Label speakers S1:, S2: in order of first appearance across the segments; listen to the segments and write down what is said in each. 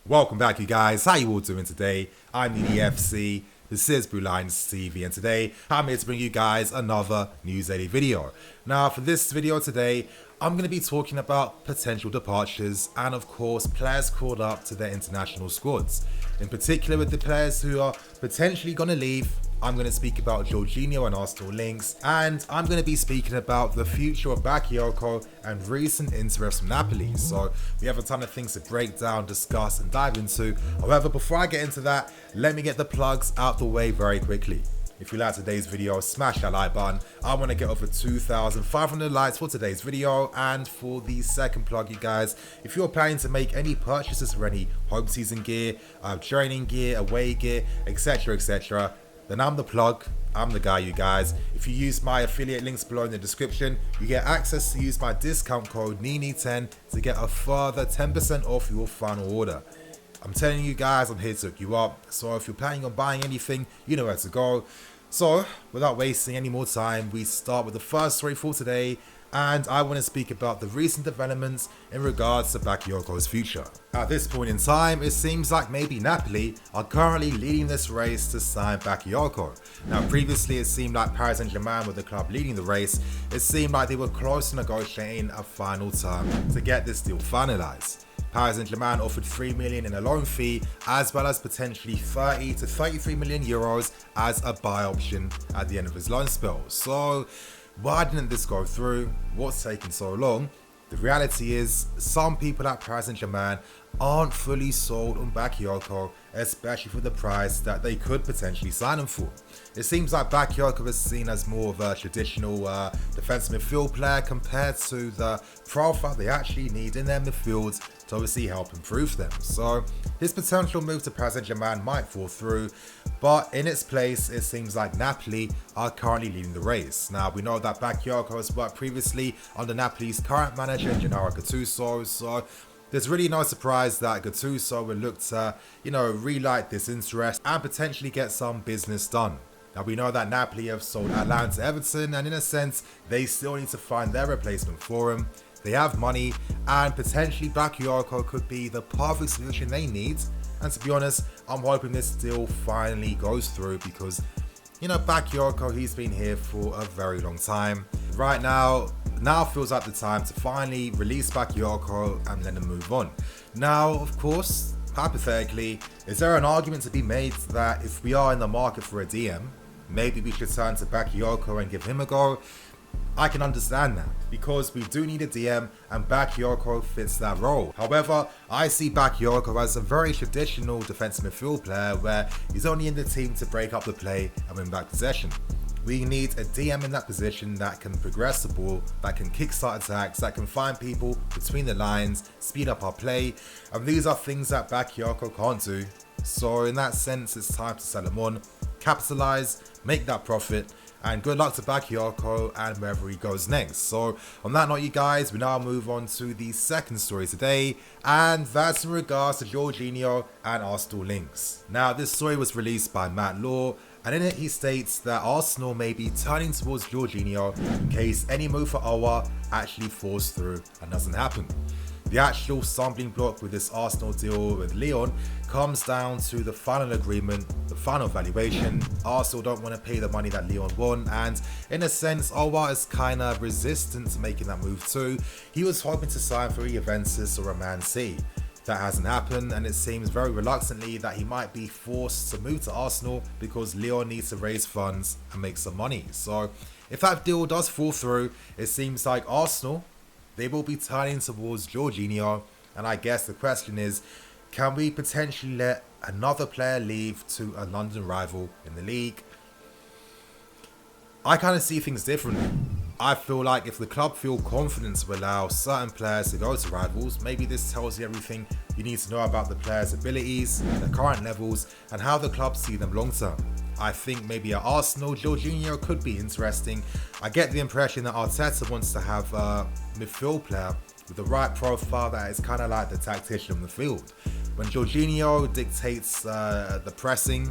S1: Welcome back, you guys. How you all doing today? I'm EDFC. This is Blue Lines TV, and today I'm here to bring you guys another News Daily video. Now, for this video today, I'm going to be talking about potential departures and, of course, players called up to their international squads. In particular, with the players who are potentially going to leave, I'm going to speak about Jorginho and Arsenal links, and I'm going to be speaking about the future of Bakayoko and recent interest from Napoli. So we have a ton of things to break down, discuss and dive into. However, before I get into that, let me get the plugs out the way very quickly. If you like today's video, smash that like button. I want to get over 2,500 likes for today's video. And for the second plug, you guys, if you're planning to make any purchases for any home season gear, training gear, away gear, etc, then I'm the plug, I'm the guy, you guys. If you use my affiliate links below in the description, you get access to use my discount code NINI10 to get a further 10% off your final order. I'm telling you guys, I'm here to hook you up. So if you're planning on buying anything, you know where to go. So without wasting any more time, we start with the first story for today. And I want to speak about the recent developments in regards to Bakayoko's future. At this point in time, it seems like maybe Napoli are currently leading this race to sign Bakayoko. Now previously it seemed like Paris Saint-Germain were the club leading the race. It seemed like they were close to negotiating a final term to get this deal finalized. Paris Saint-Germain offered 3 million in a loan fee, as well as potentially 30 to 33 million euros as a buy option at the end of his loan spell. So why didn't this go through? What's taking so long? The reality is, some people at Paris Saint-Germain aren't fully sold on Bakayoko, especially for the price that they could potentially sign him for. It seems like Bakayoko is seen as more of a traditional defensive midfield player compared to the profile they actually need in their midfields to obviously help improve them. So his potential move to Paris Saint-Germain might fall through, but in its place, it seems like Napoli are currently leading the race. Now, we know that Bakayoko has worked previously under Napoli's current manager, Gennaro Gattuso, so there's really no surprise that Gattuso will look to, relight this interest and potentially get some business done. Now, we know that Napoli have sold Atlanta to Everton, and in a sense, they still need to find their replacement for him. They have money, and potentially Bakayoko could be the perfect solution they need. And to be honest, I'm hoping this deal finally goes through because, Bakayoko, he's been here for a very long time. Right now feels like the time to finally release Bakayoko and let him move on. Now, of course, hypothetically, is there an argument to be made that if we are in the market for a DM, maybe we should turn to Bakayoko and give him a go? I can understand that, because we do need a DM and Bakayoko fits that role. However, I see Bakayoko as a very traditional defensive midfield player where he's only in the team to break up the play and win back possession. We need a DM in that position that can progress the ball, that can kickstart attacks, that can find people between the lines, speed up our play, and these are things that Bakayoko can't do. So in that sense, it's time to sell him on, capitalize, make that profit, and good luck to Bakayoko and wherever he goes next. So on that note, you guys, we now move on to the second story today, and that's in regards to Jorginho and Arsenal links. Now, this story was released by Matt Law, and in it he states that Arsenal may be turning towards Jorginho in case any move for Owa actually falls through and doesn't happen. The actual stumbling block with this Arsenal deal with Lyon comes down to the final agreement, the final valuation. Arsenal don't want to pay the money that Lyon want, and in a sense, Owa is kind of resistant to making that move too. He was hoping to sign for a Juventus or a Man City. That hasn't happened, and it seems very reluctantly that he might be forced to move to Arsenal because Lyon needs to raise funds and make some money. So if that deal does fall through, it seems like Arsenal, they will be turning towards Jorginho, and I guess the question is, can we potentially let another player leave to a London rival in the league? I kind of see things differently. I feel like if the club feel confident to allow certain players to go to rivals, maybe this tells you everything you need to know about the players' abilities, their current levels, and how the club see them long term. I think maybe at Arsenal, Jorginho could be interesting. I get the impression that Arteta wants to have a midfield player with the right profile that is kind of like the tactician on the field. when Jorginho dictates the pressing,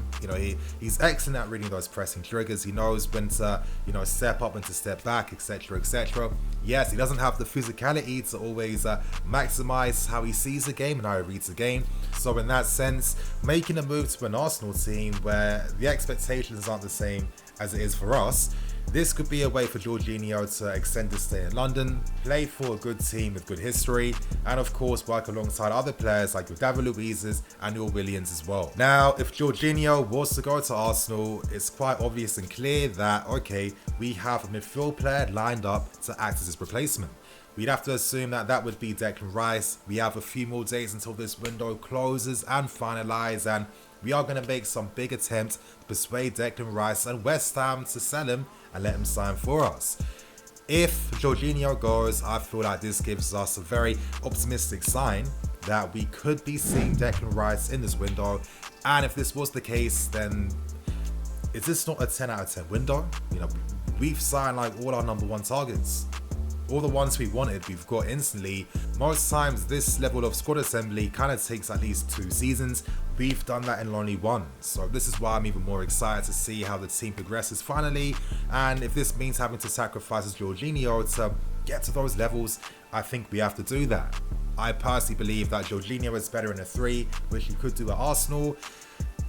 S1: he's excellent at reading those pressing triggers. He knows when to, step up and to step back, etc., etc. Yes, he doesn't have the physicality to always maximize how he sees the game and how he reads the game. So in that sense, making a move to an Arsenal team where the expectations aren't the same as it is for us, this could be a way for Jorginho to extend his stay in London, play for a good team with good history, and of course work alongside other players like your David Luiz's and your Williams as well. Now, if Jorginho was to go to Arsenal, it's quite obvious and clear that, okay, we have a midfield player lined up to act as his replacement. We'd have to assume that that would be Declan Rice. We have a few more days until this window closes and finalises, and we are going to make some big attempt to persuade Declan Rice and West Ham to sell him and let him sign for us. If Jorginho goes, I feel like this gives us a very optimistic sign that we could be seeing Declan Rice in this window. And if this was the case, then is this not a 10 out of 10 window? We've signed like all our number one targets. All the ones we wanted, we've got instantly. Most times this level of squad assembly kind of takes at least 2 seasons. We've done that in only 1. So this is why I'm even more excited to see how the team progresses finally. And if this means having to sacrifice Jorginho to get to those levels, I think we have to do that. I personally believe that Jorginho is better in a 3, which he could do at Arsenal.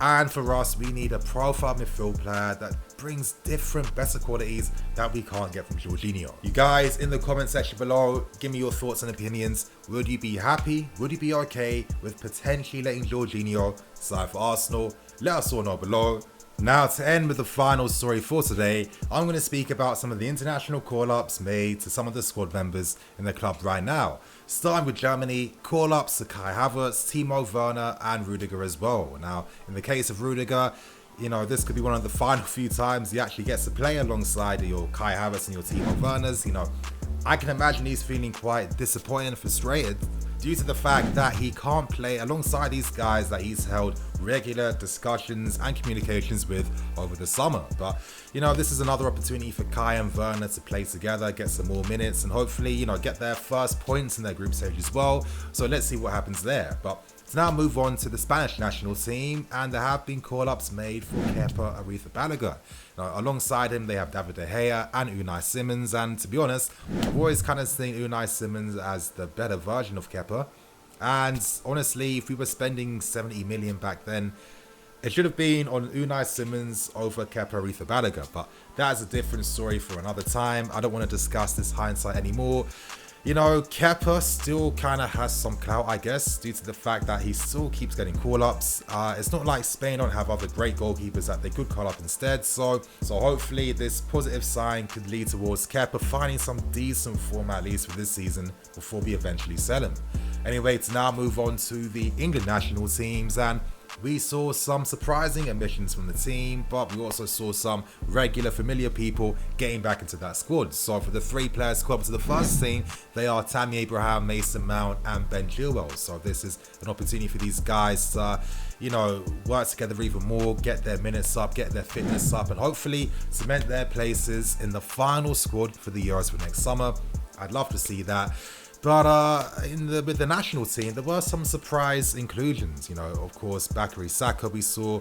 S1: And for us, we need a profile midfield player that brings different, better qualities that we can't get from Jorginho. You guys, in the comment section below, give me your thoughts and opinions. Would you be happy? Would you be okay with potentially letting Jorginho sign for Arsenal? Let us all know below. Now, to end with the final story for today, I'm going to speak about some of the international call-ups made to some of the squad members in the club right now. Starting with Germany, call-ups to Kai Havertz, Timo Werner and Rudiger as well. Now, in the case of Rudiger, this could be one of the final few times he actually gets to play alongside your Kai Havertz and your Timo Werners. I can imagine he's feeling quite disappointed and frustrated due to the fact that he can't play alongside these guys that he's held regular discussions and communications with over the summer. But this is another opportunity for Kai and Werner to play together, get some more minutes, and hopefully get their first points in their group stage as well. So let's see what happens there. But to now move on to the Spanish national team, and there have been call-ups made for Kepa Arrizabalaga. Now, alongside him, they have David De Gea and Unai Simons, and to be honest, I've always kind of seen Unai Simons as the better version of Kepa. And honestly, if we were spending 70 million back then, it should have been on Unai Simons over Kepa Arrizabalaga, but that is a different story for another time. I don't want to discuss this hindsight anymore. Kepa still kind of has some clout, I guess, due to the fact that he still keeps getting call-ups. It's not like Spain don't have other great goalkeepers that they could call up instead. So hopefully this positive sign could lead towards Kepa finding some decent form at least for this season before we eventually sell him. Anyway, to now move on to the England national teams, and we saw some surprising omissions from the team, but we also saw some regular familiar people getting back into that squad. So for the 3 players called up to the first team, they are Tammy Abraham, Mason Mount and Ben Chilwell. So this is an opportunity for these guys to, work together even more, get their minutes up, get their fitness up, and hopefully cement their places in the final squad for the Euros for next summer. I'd love to see that. But with the national team, there were some surprise inclusions. Of course, Bakary Saka, we saw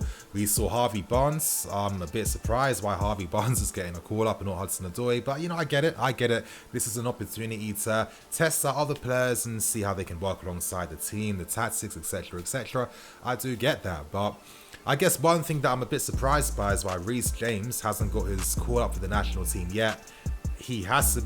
S1: Harvey Barnes. I'm a bit surprised why Harvey Barnes is getting a call up and not Hudson-Odoi. But I get it. This is an opportunity to test out other players and see how they can work alongside the team, the tactics, etc., etc. I do get that, but I guess one thing that I'm a bit surprised by is why Reece James hasn't got his call up for the national team yet. He has to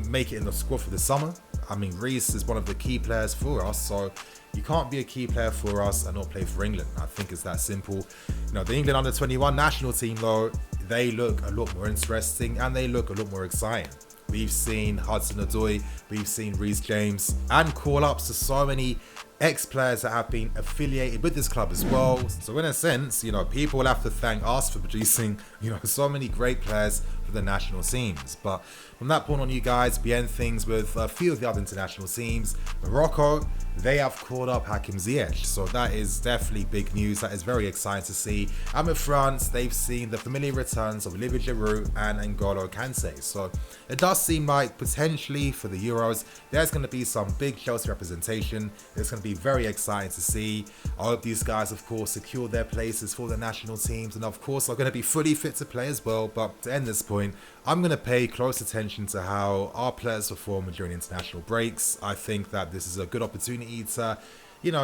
S1: make it in the squad for the summer. I mean, Reece is one of the key players for us, so you can't be a key player for us and not play for England. I think it's that simple. The England under-21 national team, though, they look a lot more interesting and they look a lot more exciting. We've seen Hudson-Odoi, we've seen Reece James, and call-ups to so many ex-players that have been affiliated with this club as well. So in a sense, people will have to thank us for producing, so many great players for the national teams. But from that point on, you guys, we end things with a few of the other international teams. Morocco, they have called up Hakim Ziyech. So that is definitely big news. That is very exciting to see. And with France, they've seen the familiar returns of Olivier Giroud and N'Golo Kante. So it does seem like potentially for the Euros, there's going to be some big Chelsea representation. It's going to be very exciting to see. I hope these guys, of course, secure their places for the national teams, and of course are going to be fully fit to play as well. But to end this point, I'm going to pay close attention to how our players perform during international breaks. I think that this is a good opportunity to,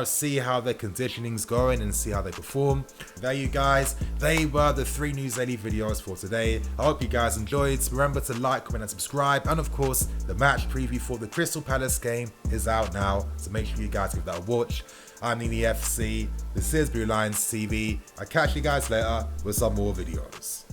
S1: see how their conditioning's going and see how they perform. There you guys, they were the 3 News Daily videos for today. I hope you guys enjoyed. Remember to like, comment and subscribe. And of course, the match preview for the Crystal Palace game is out now, so make sure you guys give that a watch. I'm Nini FC, this is Blue Lines TV. I'll catch you guys later with some more videos.